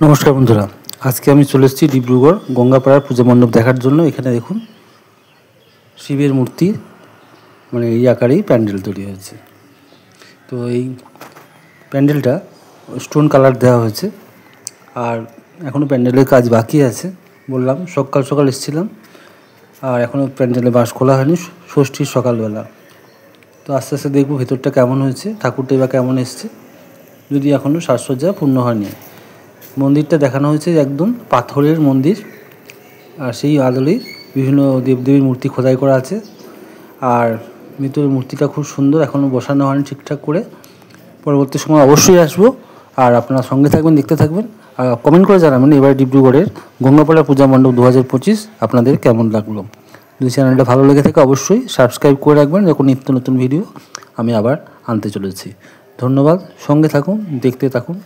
নমস্কার বন্ধুরা, আজকে আমি চলে এসেছি ডিব্রুগড় গঙ্গাপাড়ার পূজা মণ্ডপ দেখার জন্য। এখানে দেখুন শিবের মূর্তি মানে এই আকারেই প্যান্ডেল তৈরি হয়েছে। তো এই প্যান্ডেলটা স্টোন কালার দেওয়া হয়েছে, আর এখনও প্যান্ডেলের কাজ বাকি আছে। বললাম সকাল সকাল এসেছিলাম, আর এখনও প্যান্ডেলে বাঁশ খোলা হয়নি, ষষ্ঠীর সকালবেলা। তো আস্তে আস্তে দেখবো ভেতরটা কেমন হয়েছে, ঠাকুরটাই বা কেমন এসছে, যদি এখনও সাজসজ্জা পূর্ণ হয়নি। মন্দিরটা দেখানো হয়েছে একদম পাথরের মন্দির, আর সেই আদলেই বিভিন্ন দেবদেবীর মূর্তি খোদাই করা আছে। আর ভিতরের মূর্তিটা খুব সুন্দর, এখনও বসানো হয়নি ঠিকঠাক করে। পরবর্তী সময় অবশ্যই আসবো, আর আপনারা সঙ্গে থাকবেন, দেখতে থাকবেন, আর কমেন্ট করে জানাবেন এবার ডিব্রুগড়ের গঙ্গাপাড়া পূজা মণ্ডপ 2025 আপনাদের কেমন লাগলো। যদি চ্যানেলটা ভালো লেগে থাকে অবশ্যই সাবস্ক্রাইব করে রাখবেন, যখন নিত্য নতুন ভিডিও আমি আবার আনতে চলেছি। ধন্যবাদ, সঙ্গে থাকুন, দেখতে থাকুন।